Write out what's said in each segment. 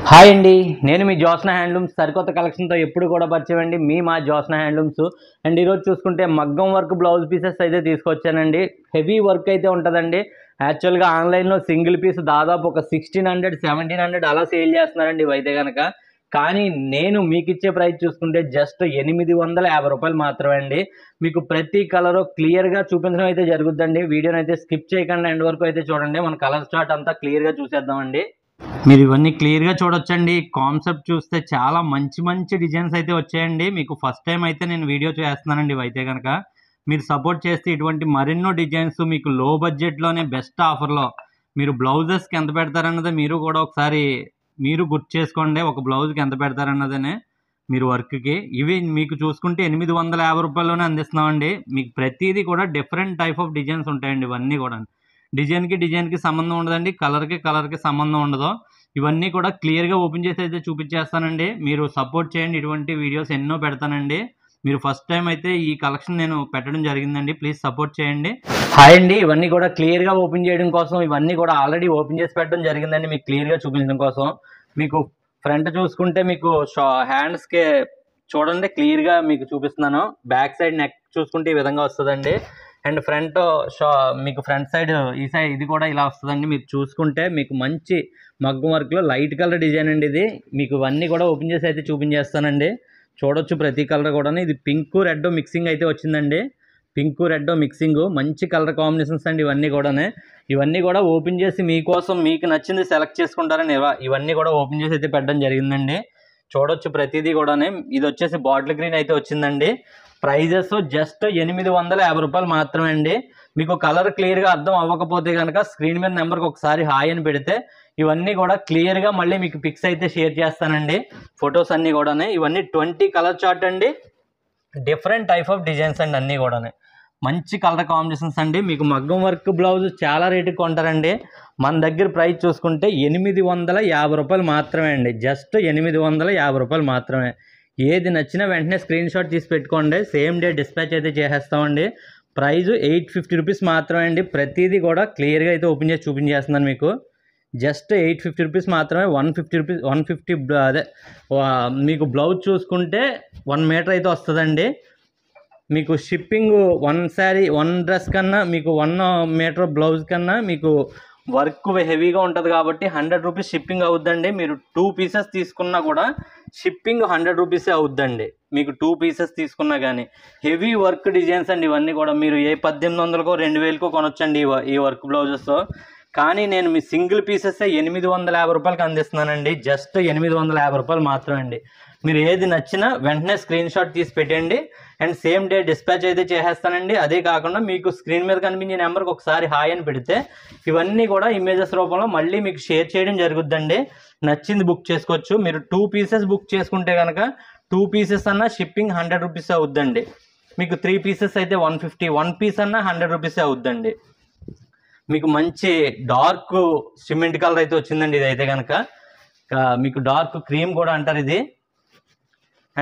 Hi అండి, నేను మీ Jyotsna handlooms సరికొత్త కలెక్షన్తో ఎప్పుడు కూడా పరిచయం అండి. మా జ్యోత్స్న హ్యాండ్లూమ్స్ అండ్ ఈరోజు చూసుకుంటే మగ్గం వర్క్ బ్లౌజ్ పీసెస్ అయితే తీసుకొచ్చానండి. హెవీ వర్క్ అయితే ఉంటుందండి. యాక్చువల్గా ఆన్లైన్లో సింగిల్ పీస్ దాదాపు ఒక 1600 1700 అలా సేల్ చేస్తున్నారండి ఇవైతే కనుక. కానీ నేను మీకు ఇచ్చే ప్రైస్ చూసుకుంటే జస్ట్ 850 రూపాయలు మాత్రమే అండి. మీకు ప్రతి కలరు క్లియర్గా చూపించడం అయితే జరుగుద్దండి. వీడియోని అయితే స్కిప్ చేయకుండా ఎండ్ వరకు అయితే చూడండి. మన కలర్ చార్ట్ అంతా క్లియర్గా చూసేద్దామండి. మీరు ఇవన్నీ క్లియర్గా చూడొచ్చండి. కాన్సెప్ట్ చూస్తే చాలా మంచి మంచి డిజైన్స్ అయితే వచ్చాయండి. మీకు ఫస్ట్ టైం అయితే నేను వీడియో చేస్తున్నానండి ఇవైతే కనుక. మీరు సపోర్ట్ చేస్తే ఇటువంటి మరెన్నో డిజైన్స్ మీకు లో బడ్జెట్లోనే బెస్ట్ ఆఫర్లో మీరు బ్లౌజెస్కి ఎంత పెడతారన్నది మీరు కూడా ఒకసారి మీరు గుర్తు చేసుకోండి. ఒక బ్లౌజ్కి ఎంత పెడతారన్నదనే మీరు వర్క్కి. ఇవి మీకు చూసుకుంటే 850 రూపాయల్లోనే అందిస్తున్నామండి. మీకు ప్రతిదీ కూడా డిఫరెంట్ టైప్ ఆఫ్ డిజైన్స్ ఉంటాయండి. ఇవన్నీ కూడా డిజైన్కి సంబంధం ఉండదండి. కలర్కి సంబంధం ఉండదు. ఇవన్నీ కూడా క్లియర్గా ఓపెన్ చేసి అయితే చూపించేస్తానండి. మీరు సపోర్ట్ చేయండి. ఇటువంటి వీడియోస్ ఎన్నో పెడతానండి. మీరు ఫస్ట్ టైం అయితే ఈ కలెక్షన్ నేను పెట్టడం జరిగిందండి. ప్లీజ్ సపోర్ట్ చేయండి. హాయ్ అండి, ఇవన్నీ కూడా క్లియర్గా ఓపెన్ చేయడం కోసం ఇవన్నీ కూడా ఆల్రెడీ ఓపెన్ చేసి పెట్టడం జరిగిందండి. మీకు క్లియర్గా చూపించడం కోసం. మీకు ఫ్రంట్ చూసుకుంటే మీకు హ్యాండ్స్కి చూడండి క్లియర్గా మీకు చూపిస్తున్నాను. బ్యాక్ సైడ్ నెక్ చూసుకుంటే ఈ విధంగా వస్తుందండి. అండ్ ఫ్రంట్ మీకు ఫ్రంట్ సైడ్ ఈ సైడ్ ఇది కూడా ఇలా వస్తుందండి. మీరు చూసుకుంటే మీకు మంచి మగ్గం వర్క్లో లైట్ కలర్ డిజైన్ అండి ఇది. మీకు ఇవన్నీ కూడా ఓపెన్ చేసి అయితే చూపించేస్తానండి. చూడొచ్చు ప్రతి కలర్ కూడా. ఇది పింక్ రెడ్ మిక్సింగ్ అయితే వచ్చిందండి. పింక్ రెడ్ మిక్సింగ్ మంచి కలర్ కాంబినేషన్స్ అండి ఇవన్నీ కూడా ఓపెన్ చేసి మీకోసం మీకు నచ్చింది సెలెక్ట్ చేసుకుంటారని ఇవన్నీ కూడా ఓపెన్ చేసి అయితే పెట్టడం జరిగిందండి. చూడొచ్చు ప్రతిదీ కూడా. ఇది వచ్చేసి బాటిల్ గ్రీన్ అయితే వచ్చిందండి. ప్రైజెస్ జస్ట్ 850 రూపాయలు మాత్రమే అండి. మీకు కలర్ క్లియర్గా అర్థం అవ్వకపోతే కనుక స్క్రీన్ మీద నెంబర్కి ఒకసారి హాయ్ అని పెడితే ఇవన్నీ కూడా క్లియర్గా మళ్ళీ మీకు పిక్స్ అయితే షేర్ చేస్తానండి. ఫొటోస్ అన్నీ కూడా. ఇవన్నీ 20 కలర్ చార్ట్ అండి. డిఫరెంట్ టైప్ ఆఫ్ డిజైన్స్ అండి. అన్నీ కూడా మంచి కలర్ కాంబినేషన్స్ అండి. మీకు మగ్గం వర్క్ బ్లౌజ్ చాలా రేటుకి కొంటారండి. మన దగ్గర ప్రైస్ చూసుకుంటే 850 రూపాయలు మాత్రమే అండి. జస్ట్ 850 రూపాయలు మాత్రమే. ఏది నచ్చినా వెంటనే స్క్రీన్ షాట్ తీసి పెట్టుకోండి. సేమ్ డే డిస్పాచ్ అయితే చేసేస్తామండి. ప్రైజు 850 రూపీస్ మాత్రమే అండి. ప్రతిదీ కూడా క్లియర్గా అయితే ఓపెన్ చేసి చూపించేస్తున్నాను మీకు. జస్ట్ 850 రూపీస్ మాత్రమే. 150 రూపీస్ 150 అదే మీకు బ్లౌజ్ చూసుకుంటే 1 మీటర్ అయితే వస్తుందండి. మీకు షిప్పింగ్ 1 డ్రెస్ కన్నా మీకు 1 మీటర్ బ్లౌజ్ కన్నా మీకు వర్క్ హెవీగా ఉంటుంది కాబట్టి 100 రూపీస్ షిప్పింగ్ అవుద్దండి. మీరు 2 పీసెస్ తీసుకున్నా కూడా షిప్పింగ్ 100 రూపీసే అవుద్దండి. మీకు 2 పీసెస్ తీసుకున్నా కానీ హెవీ వర్క్ డిజైన్స్ అండి. ఇవన్నీ కూడా మీరు 1800కో 2000కో కొనొచ్చండి ఈ వర్క్ బ్లౌజెస్. కానీ నేను మీ సింగిల్ పీసెస్ 850 రూపాయలకి అందిస్తున్నానండి. జస్ట్ 850 రూపాయలు మాత్రమే అండి. మీరు ఏది నచ్చినా వెంటనే స్క్రీన్ షాట్ తీసి పెట్టండి. అండ్ సేమ్ డే డిస్పాచ్ అయితే చేసేస్తానండి. అదే కాకుండా మీకు స్క్రీన్ మీద కనిపించే నెంబర్కి ఒకసారి హాయ్ అని పెడితే ఇవన్నీ కూడా ఇమేజెస్ రూపంలో మళ్ళీ మీకు షేర్ చేయడం జరుగుద్దండి. నచ్చింది బుక్ చేసుకోవచ్చు. మీరు 2 పీసెస్ బుక్ చేసుకుంటే కనుక 2 పీసెస్ అన్నా షిప్పింగ్ 100 రూపీస్ అవుద్దండి. మీకు 3 పీసెస్ అయితే 150, 1 పీస్ అన్నా 100 రూపీసే అవుద్దండి. మీకు మంచి డార్క్ సిమెంట్ కలర్ అయితే వచ్చిందండి. ఇదైతే కనుక మీకు డార్క్ క్రీమ్ కూడా అంటారు ఇది.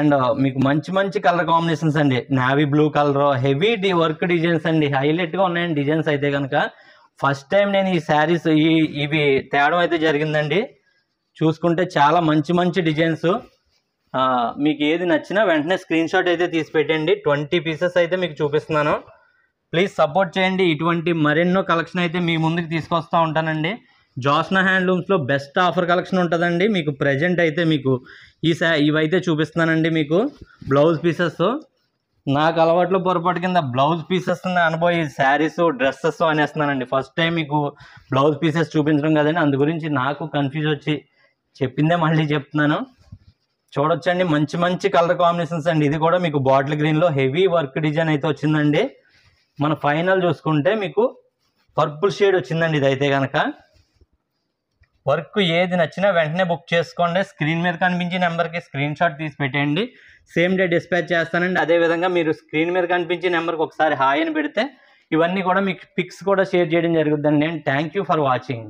అండ్ మీకు మంచి కలర్ కాంబినేషన్స్ అండి. Navy blue colour heavy work designs అండి. హైలైట్గా ఉన్నాయండి డిజైన్స్ అయితే కనుక. ఫస్ట్ టైం నేను ఈ శారీస్ ఇవి తేవడం అయితే జరిగిందండి. చూసుకుంటే చాలా మంచి డిజైన్స్. మీకు ఏది నచ్చినా వెంటనే స్క్రీన్ షాట్ అయితే తీసి పెట్టండి. 20 పీసెస్ అయితే మీకు చూపిస్తున్నాను. ప్లీజ్ సపోర్ట్ చేయండి. ఇటువంటి మరెన్నో కలెక్షన్ అయితే మీ ముందుకు తీసుకొస్తూ ఉంటానండి. జ్యోత్స్న హ్యాండ్లూమ్స్లో బెస్ట్ ఆఫర్ కలెక్షన్ ఉంటుందండి. మీకు ప్రజెంట్ అయితే మీకు ఇవైతే చూపిస్తున్నానండి. మీకు బ్లౌజ్ పీసెస్ నాకు అలవాట్లో పొరపాటు కింద బ్లౌజ్ పీసెస్ అనుభవం శారీస్ డ్రెస్సెస్ అనేస్తున్నానండి. ఫస్ట్ టైం మీకు బ్లౌజ్ పీసెస్ చూపించడం కదండి. అందు గురించి నాకు కన్ఫ్యూజ్ వచ్చి చెప్పిందే మళ్ళీ చెప్తున్నాను. చూడొచ్చండి మంచి కలర్ కాంబినేషన్స్ అండి. ఇది కూడా మీకు బాటిల్ గ్రీన్లో హెవీ వర్క్ డిజైన్ అయితే వచ్చిందండి. మన ఫైనల్ చూసుకుంటే మీకు పర్పుల్ షేడ్ వచ్చిందండి. ఇదైతే కనుక వర్క్ ఏది నచ్చినా వెంటనే బుక్ చేసుకోండి. స్క్రీన్ మీద కనిపించే నెంబర్కి స్క్రీన్ షాట్ తీసి పెట్టండి. సేమ్ డే డిస్పాచ్ చేస్తానండి. అదేవిధంగా మీరు స్క్రీన్ మీద కనిపించే నెంబర్కి ఒకసారి హాయ్ అని పెడితే ఇవన్నీ కూడా మీకు పిక్స్ కూడా షేర్ చేయడం జరుగుతుందండి. Thank you for watching.